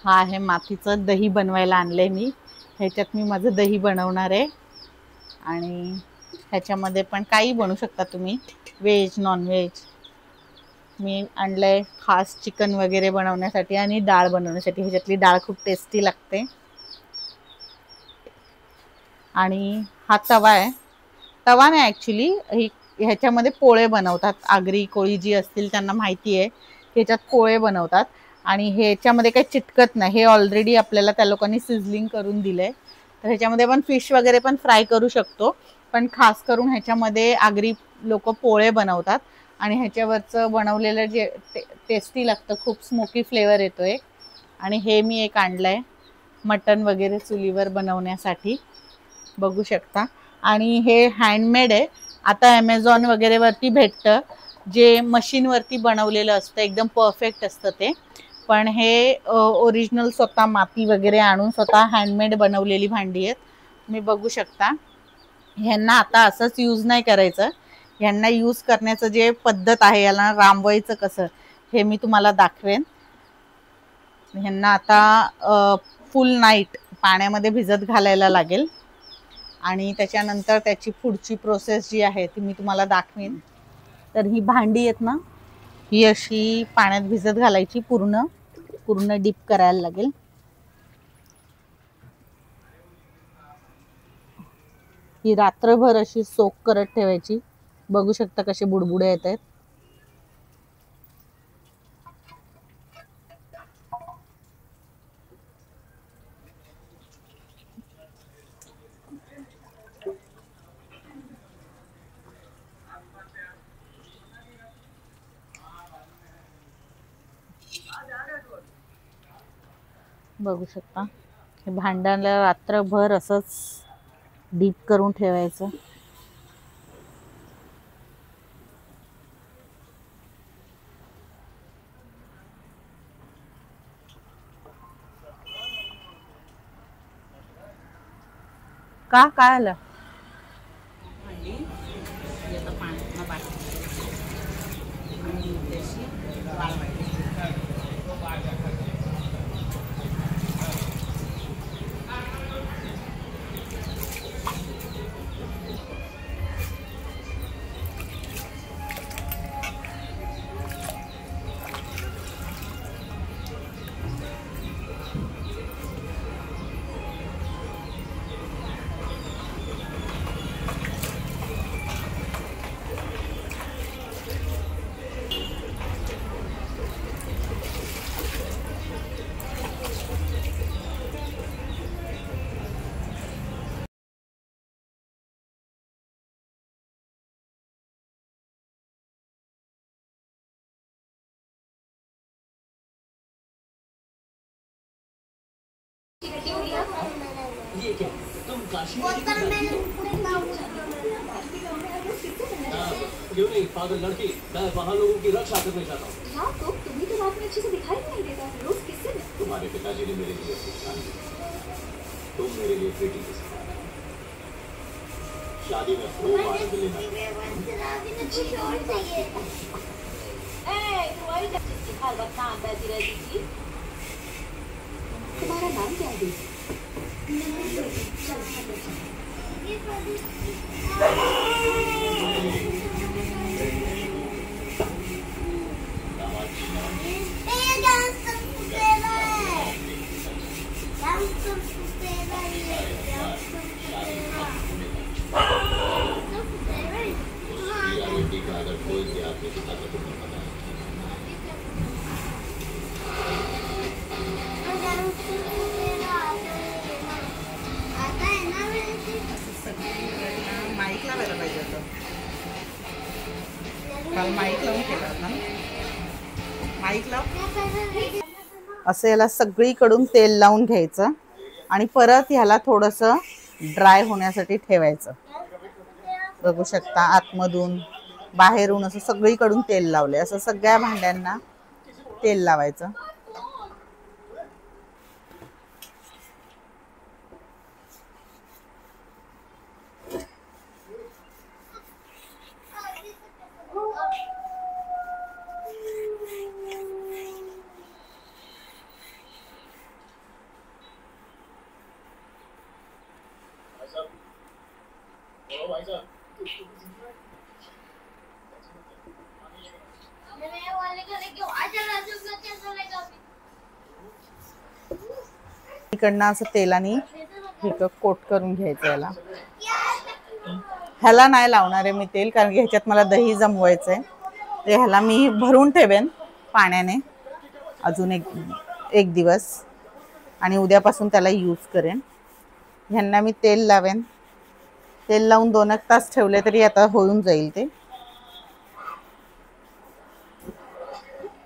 हा आहे मातीचं दही बनवायला आणलंय मी. ह्याच्यात मी माझं दही बनवणार आहे आणि ह्याच्यामध्ये पण काही बनवू शकता तुम्ही, व्हेज नॉन व्हेज. मी आणलंय खास चिकन वगैरे बनवण्यासाठी आणि डाळ बनवण्यासाठी. ह्याच्यातली डाळ खूप टेस्टी लागते. आणि हा तवा आहे. तवा नाही ॲक्च्युली, ह्याच्यामध्ये पोळे बनवतात. आगरी कोळी जी असतील त्यांना माहिती आहे, ह्याच्यात पोळे बनवतात. आणि ह्याच्यामध्ये काही चिटकत नाही. हे ऑलरेडी आपल्याला त्या लोकांनी सिझलिंग करून दिलंय. तर ह्याच्यामध्ये आपण फिश वगैरे पण फ्राय करू शकतो, पण खास करून ह्याच्यामध्ये आगरी लोक पोळे बनवतात. आणि ह्याच्यावरचं बनवलेलं जे टेस्टी लागतं, खूप स्मोकी फ्लेवर येतोय. आणि हे मी एक आणलंय मटन वगैरे चुलीवर बनवण्यासाठी, बघू शकता. आणि हे हँडमेड आहे. आता ॲमेझॉन वगैरे वरती भेटतं, जे मशीनवरती बनवलेलं असतं, एकदम परफेक्ट असतं ते. पण हे ओरिजिनल स्वतः माती वगैरे आणून स्वतः हँडमेड बनवलेली भांडी आहेत. तुम्ही बघू शकता. ह्यांना आता असंच यूज नाही करायचं. ह्यांना यूज करण्याचं जे पद्धत आहे, याला रांबवायचं कसं, हे मी तुम्हाला दाखवेन. ह्यांना आता फुल नाईट पाण्यामध्ये भिजत घालायला लागेल आणि त्याच्यानंतर त्याची पुढची प्रोसेस जी आहे ती मी तुम्हाला दाखवेन. तर ही भांडी आहेत ना, ही अशी पाण्यात भिजत घालायची, पूर्ण पूर्ण डीप करायला लागेल. ही रात्रभर अशी सोक करत ठेवायची. बघू शकता कसे बुडबुडे येत आहेत. बघू शकता. हे भांड्याला रात्रभर असंच डीप करून ठेवायचं. का काय आलं भांडी आता पाण्यात तुम काशी क्यों नहीं पागल लड़की, मैं वहाँ लोगों की रक्षा करने जाता हूँ। हाँ तो तुम्हें तो रात में अच्छे से दिखाई नहीं देता। रोज किससे? तुम्हारे पिताजी ने मेरे लिए पूछा, तुम मेरे लिए बेटी किस शादी में खूब आनंद लेना। तुम्हारा नाम क्या है? अगर कोई भी आपके पिता को तुम्हें पता माईक लावायला पाहिजे होतं. काल माईक लावून केला होता ना. माईक लाव. असं याला सगळीकडून तेल लावून घ्यायचं आणि परत ह्याला थोडंसं ड्राय होण्यासाठी ठेवायचं. बघू शकता आतमधून बाहेरून असं सगळीकडून तेल लावले. असं सगळ्या भांड्यांना तेल लावायचं. इकडनं असं तेलाने हे कोट करून घ्यायचं याला. ह्याला नाही लावणार आहे मी तेल, कारण की ह्याच्यात मला दही जमवायचंय. ते ह्याला मी भरून ठेवेन पाण्याने अजून एक दिवस, आणि उद्यापासून त्याला यूज करेन. ह्यांना मी तेल लावेन. तेल लावून 2-1 तास ठेवले तरी आता होऊन जाईल ते.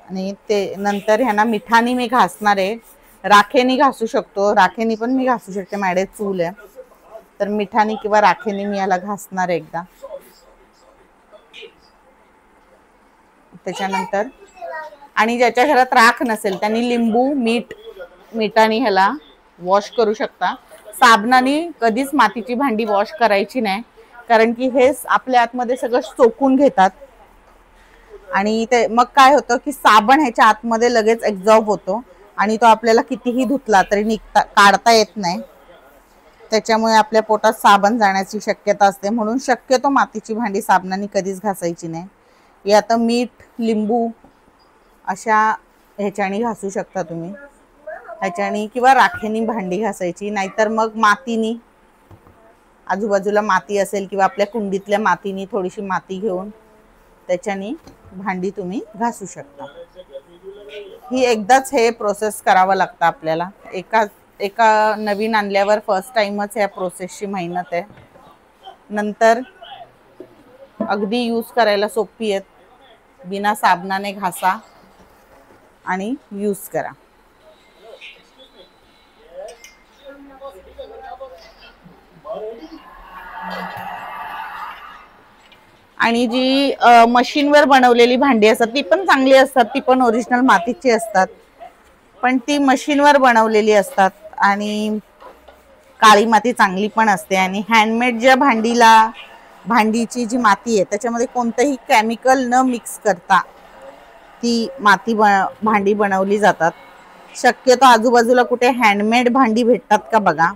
आणि ते नंतर ह्यांना मिठाने मी घासणार आहे. राखेने घासू शकतो, राखेने पण मी घासू शकते, माझ्याकडे चूल आहे. तर मिठाने किंवा राखेने मी याला घासणार आहे एकदा. त्याच्यानंतर आणि ज्याच्या घरात राख नसेल त्यांनी लिंबू मिठाने ह्याला वॉश करू शकता. साबणाने कधीच मातीची भांडी वॉश करायची नाही, कारण की हे आपल्या आतमध्ये सगळं सोकून घेतात. आणि ते मग काय होतं की साबण ह्याच्या आतमध्ये लगेच एक्झॉर्ब होतो आणि तो आपल्याला कितीही धुतला तरी काढता येत नाही. त्याच्यामुळे आपल्या पोटात साबण जाण्याची शक्यता असते. म्हणून शक्यतो मातीची भांडी साबणाने कधीच घासायची नाही. हे आता मीठ, लिंबू अशा ह्याच्याने घासू शकता तुम्ही, ह्याच्याने किंवा राखेने भांडी घासायची. नाहीतर मग मातीनी, आजूबाजूला माती असेल किंवा आपल्या कुंडीतल्या मातीनी थोडीशी माती घेऊन त्याच्याने भांडी तुम्ही घासू शकता. ही एकदाच हे प्रोसेस करावं लागतं आपल्याला. एका नवीन आणल्यावर फर्स्ट टाइमच ह्या प्रोसेसची मेहनत आहे. नंतर अगदी यूज करायला सोपी आहेत. बिना साबणाने घासा आणि यूज करा. आणि जी मशीनवर बनवलेली भांडी असतात ती पण चांगली असतात, ती पण ओरिजिनल मातीची असतात, पण ती मशीनवर बनवलेली असतात. आणि काळी माती चांगली पण असते. आणि हँडमेड ज्या भांडीची जी माती आहे त्याच्यामध्ये कोणतंही केमिकल न मिक्स करता ती भांडी बनवली जातात. शक्यतो आजूबाजूला कुठे हँडमेड भांडी भेटतात का बघा.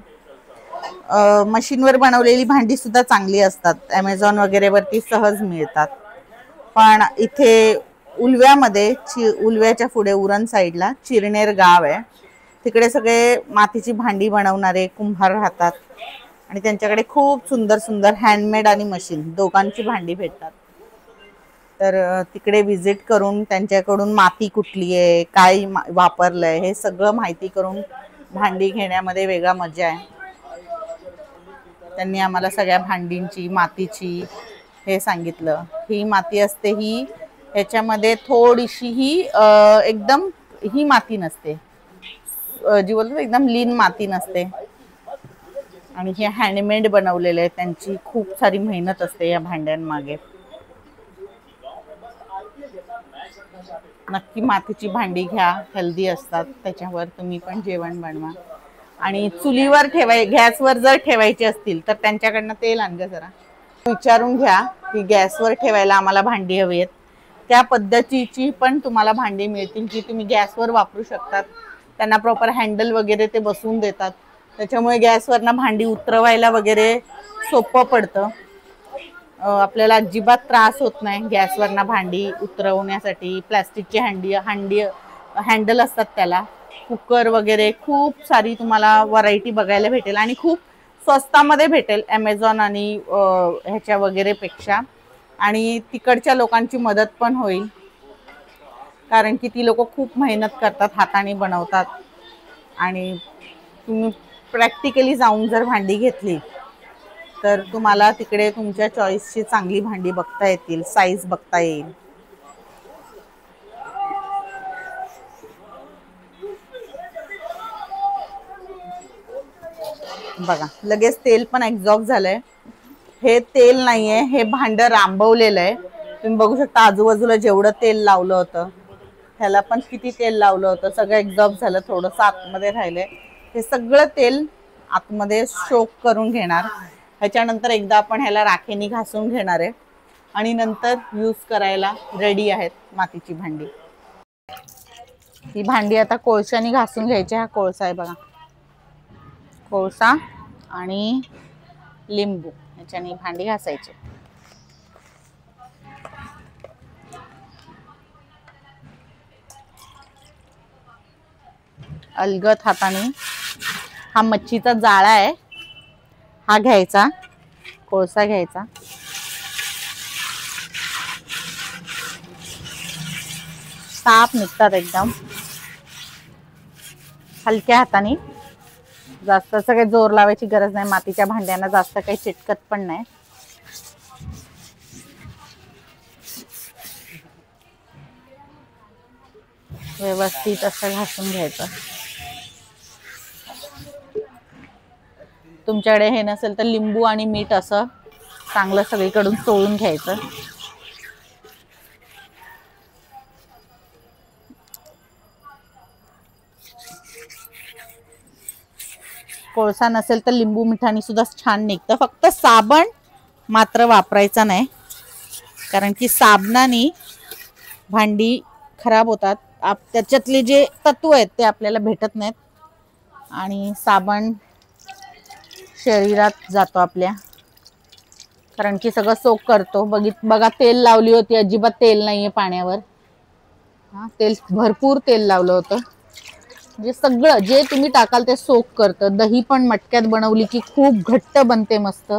मशीनवर बनवलेली भांडी सुद्धा चांगली असतात, ॲमेझॉन वगैरे वरती सहज मिळतात. पण इथे उलव्यामध्ये उलव्याच्या पुढे उरण साईडला चिरनेर गाव आहे, तिकडे सगळे मातीची भांडी बनवणारे कुंभार राहतात आणि त्यांच्याकडे खूप सुंदर सुंदर हँडमेड आणि मशीन दोघांची भांडी भेटतात. तर तिकडे व्हिजिट करून त्यांच्याकडून माती कुठली आहे, काय वापरलंय हे सगळं माहिती करून भांडी घेण्यामध्ये वेगळा मजा आहे. त्यांनी आम्हाला सगळ्या भांडींची मातीची हे सांगितलं. ही माती असते, ही ह्याच्यामध्ये थोडीशी ही एकदम ही माती नसते, जी बोलतो एकदम लीन माती नसते. आणि हे हँडमेड बनवलेले आहे, त्यांची खूप सारी मेहनत असते या भांड्यांमागे. नक्की मातीची भांडी घ्या, हेल्दी असतात. त्याच्यावर तुम्ही पण जेवण बनवा. आणि चुलीवर गॅसवर जर ठेवायची असतील तर त्यांच्याकडनं तेल आणलं जरा विचारून घ्या की गॅसवर ठेवायला आम्हाला भांडी हवी आहेत. त्या पद्धतीची पण तुम्हाला भांडी मिळतील जी तुम्ही गॅसवर वापरू शकतात. त्यांना प्रॉपर हँडल वगैरे ते बसवून देतात, त्याच्यामुळे गॅसवरनं भांडी उतरवायला वगैरे सोपं पडतं. आपल्याला अजिबात त्रास होत नाही गॅसवरनं भांडी उतरवण्यासाठी. प्लॅस्टिकची हँडल असतात त्याला. कुकर वगैरे खूप सारी तुम्हाला व्हरायटी बघायला भेटेल आणि खूप स्वस्तामध्ये भेटेल ॲमेझॉन आणि ह्याच्या वगैरे पेक्षा. आणि तिकडच्या लोकांची मदत पण होईल, कारण की ती लोक खूप मेहनत करतात, हाताने बनवतात. आणि तुम्ही प्रॅक्टिकली जाऊन जर भांडी घेतली तर तुम्हाला तिकडे तुमच्या चॉईसची चांगली भांडी बघता येतील, साईज बघता येईल. बघा लगेच तेल पण एक्झॉस्ट झालंय. हे तेल नाहीये, हे भांडं रांबवलेलं आहे. तुम्ही बघू शकता आजूबाजूला जेवढं तेल लावलं होतं ह्याला पण किती तेल लावलं होतं, सगळं एक्झॉस्ट झालं. थोडंसं आतमध्ये राहिलंय. हे सगळं तेल आतमध्ये शोक करून घेणार. ह्याच्यानंतर एकदा आपण ह्याला राखेने घासून घेणार आहे आणि नंतर यूज करायला रेडी आहेत मातीची भांडी. ही भांडी आता कोळशाने घासून घ्यायची. हा कोळसा आहे बघा, कोळसा. आणि लिंबू याच्याने भांडी घासायची. अलगद हाताने हा मच्छीचा जाळा आहे हा घ्यायचा, कोळसा घ्यायचा, साप निघतात एकदम. हलक्या हाताने, जास्त असं काही जोर लावायची गरज नाही, मातीच्या भांड्यांना जास्त काही चिटकत पण नाही. व्यवस्थित असं घासून घ्यायचं. तुमच्याकडे हे नसेल तर लिंबू आणि मीठ असं चांगलं सगळीकडून चोळून घ्यायचं. कोळसा नसेल तर लिंबू मिठाने सुद्धा छान निघतं. फक्त साबण मात्र वापरायचा नाही, कारण की साबणाने भांडी खराब होतात. त्याच्यातले जे तत्व आहेत ते आपल्याला भेटत नाहीत आणि साबण शरीरात जातो आपल्या, कारण की सगळं सोक करतो. बघा तेल लावली होती, अजिबात तेल नाहीये पाण्यावर. तेल भरपूर तेल लावलं होतं. म्हणजे सगळं जे तुम्ही टाकाल ते सोक करतं. दही पण मटक्यात बनवली की खूप घट्ट बनते मस्त.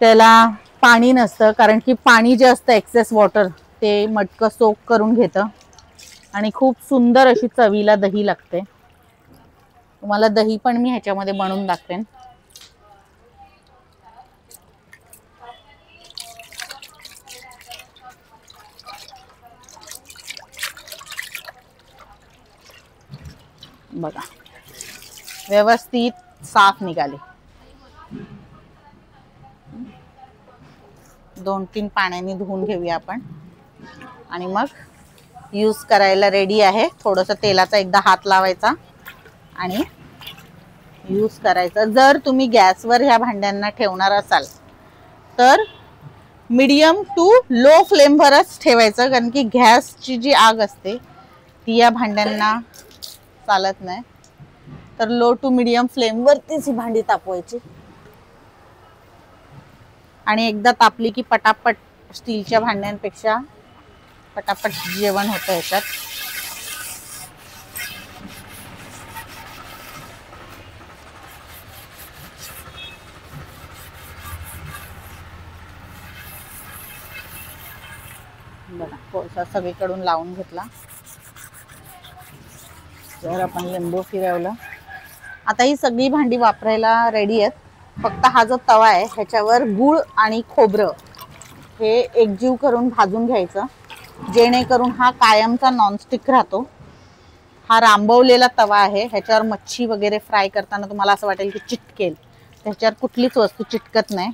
त्याला पाणी नसतं, कारण की पाणी जे असतं एक्सेस वॉटर ते मटकं सोक करून घेतं आणि खूप सुंदर अशी चवीला दही लागते. तुम्हाला दही पण मी ह्याच्यामध्ये बनवून दाखवेन. बघा व्यवस्थित साफ निघाले. 2-3 पाण्याने धुवून घेऊया आपण आणि मग यूज करायला रेडी आहे. थोडंसं तेलाचा एकदा हात लावायचा आणि यूज करायचं. जर तुम्ही गॅसवर ह्या भांड्यांना ठेवणार असाल तर मीडियम टू लो फ्लेमवरच ठेवायचं, कारण की गॅसची जी आग असते ती या भांड्यांना चालत नाही. तर लो टू मीडियम फ्लेमवरतीच ही भांडी तापवायची आणि एकदा तापली की पटापट, स्टीलच्या भांड्यांपेक्षा पटापट जेवण होतं याच्यात. बघा कोळसा सगळीकडून लावून घेतला. जर आपण लिंबू फिरवलं. आता ही सगळी भांडी वापरायला रेडी आहेत. फक्त हा जो तवा आहे ह्याच्यावर गूळ आणि खोबरं हे एकजीव करून भाजून घ्यायचं, जेणेकरून हा कायमचा नॉनस्टिक राहतो. हा रांबवलेला तवा आहे, ह्याच्यावर मच्छी वगैरे फ्राय करताना तुम्हाला असं वाटेल की चिटकेल, त्याच्यावर कुठलीच वस्तू चिटकत नाही,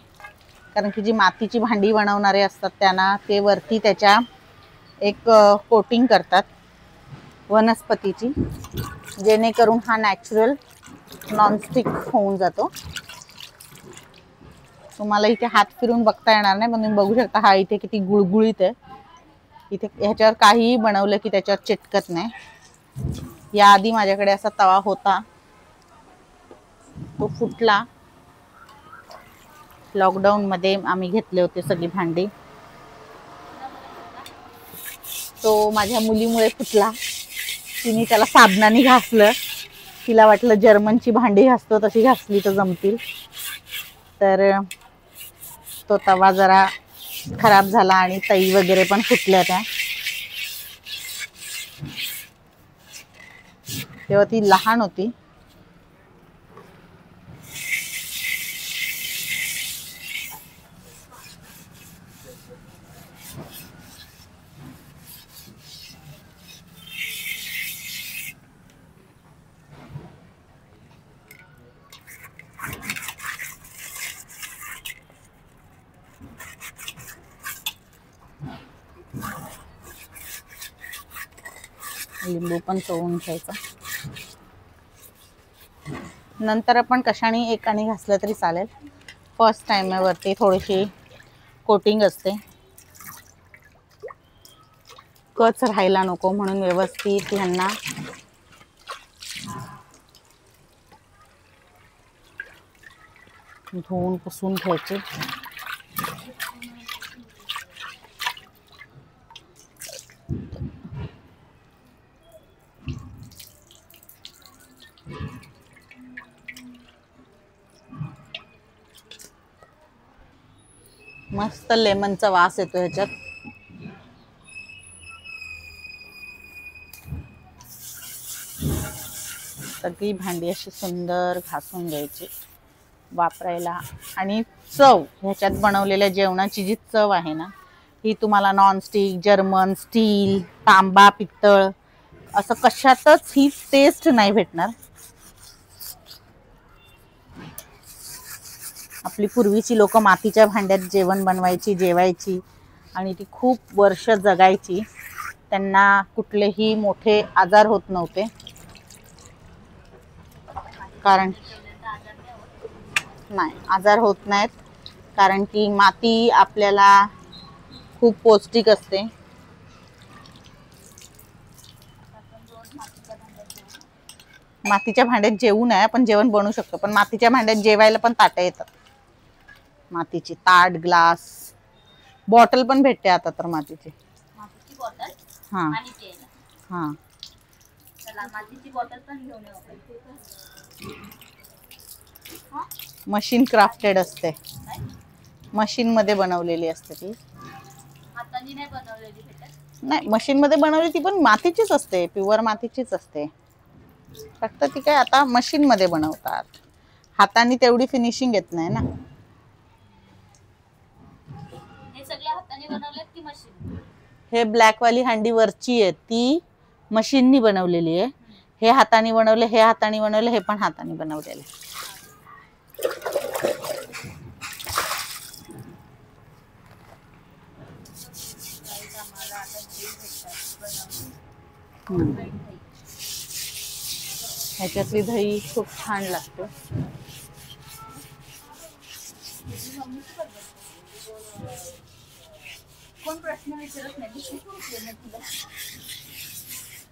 कारण की जी मातीची भांडी बनवणारे असतात त्यांना ते वरती त्याच्या एक कोटिंग करतात वनस्पतीची, जेणेकरून हा नॅचरल नॉनस्टिक होऊन जातो. तुम्हाला इथे हात फिरून बघता येणार नाही, पण तुम्ही बघू शकता हा इथे किती गुळगुळीत आहे. इथे ह्याच्यावर काहीही बनवलं की त्याच्यावर चिटकत नाही. याआधी माझ्याकडे असा तवा होता, तो फुटला. लॉकडाऊन मध्ये आम्ही घेतले होते सगळी भांडी. तो माझ्या मुलीमुळे फुटला. तिने त्याला साबणाने घासलं. तिला वाटलं जर्मनची भांडी घासतो तशी घासली तर जमतील. तर तो तवा जरा खराब झाला आणि तई वगैरे पण फुटल्या त्या. तेव्हा ती लहान होती. लिंबू पण चोळून घ्यायचा. नंतर आपण कशाने एकाने घासलं तरी चालेल. फर्स्ट टाइम वरती थोडीशी कोटिंग असते, कच राहायला नको म्हणून व्यवस्थित ह्यांना धुवून पुसून घ्यायचे. मस्त लेमनचा वास येतो ह्याच्यात. सगळी भांडी अशी सुंदर घासून घ्यायची वापरायला. आणि चव, ह्याच्यात बनवलेल्या जेवणाची जी चव आहे ना, ही तुम्हाला नॉनस्टिक, जर्मन, स्टील, तांबा, पित्तळ असं कशातच ही टेस्ट नाही भेटणार. आपली पूर्वीची लोक मातीच्या भांड्यात जेवण बनवायची, जेवायची आणि ती खूप वर्ष जगायची. त्यांना कुठलेही मोठे आजार होत नव्हते. कारण नाही, आजार होत नाहीत, कारण की माती आपल्याला खूप पौष्टिक असते. मातीच्या भांड्यात जेवू नये, आपण जेवण बनवू शकतो, पण मातीच्या भांड्यात जेवायला पण ताटं येतात. मातीची ताट, ग्लास, बॉटल पण भेटते आता तर मातीची. हा हा, मातीची बॉटल पण घेऊन मशीन क्राफ्टेड असते, मशीन मध्ये बनवलेली असते ती. हाताने नाही बनवलेली भेटत. नाही, मशीन मध्ये बनवली ती पण मातीचीच असते, प्युअर मातीचीच असते. फक्त ती काय आता मशीन मध्ये बनवतात. हाताने तेवढी फिनिशिंग येत नाही ना. हे सगळे हाताने बनवलेत की मशीन? हे ब्लॅक वाली हांडी वरची आहे ती मशीननी बनवलेली आहे. हे हाताने बनवले, हे हाताने बनवले, हे पण हाताने बनवलेले. ह्याच्यातली दही खूप छान लागते. कोण प्रश्न विचारत नाही.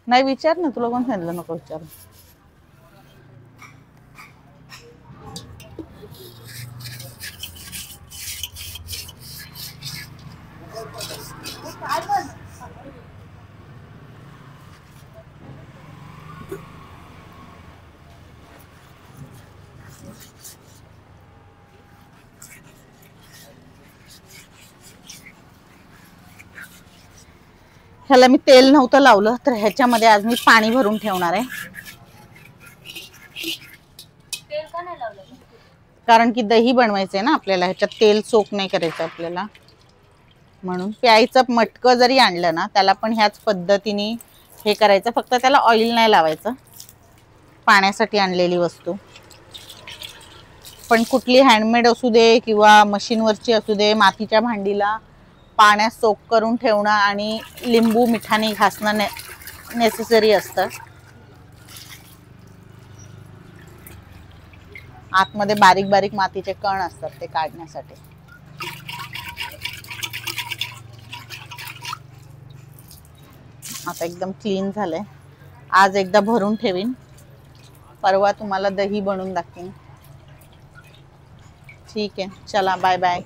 नाही, विचार ना, तुला कोण सांगितलं नको विचार. ह्याला मी तेल नव्हतं लावलं, तर ह्याच्यामध्ये आज मी पाणी भरून ठेवणार आहे. तेल का नाही लावलं? कारण की दही बनवायचंय ना आपल्याला, ह्याच्यात तेल सोक नाही करायचं आपल्याला. म्हणून प्यायचं मटकं जरी आणलं ना, त्याला पण ह्याच पद्धतीने हे करायचं. फक्त त्याला ऑइल नाही लावायचं, पाण्यासाठी आणलेली वस्तू. पण कुठली हँडमेड असू दे किंवा मशीनवरची असू दे, मातीच्या भांडीला पाण्यात सोक करून ठेवणं आणि लिंबू मिठाने घासणं नेसेसरी असतं. आतमध्ये बारीक बारीक मातीचे कण असतात, ते काढण्यासाठी. आता एकदम क्लीन झालंय. आज एकदा भरून ठेवीन, परवा तुम्हाला दही बनवून दाखवीन. ठीक आहे, चला बाय बाय.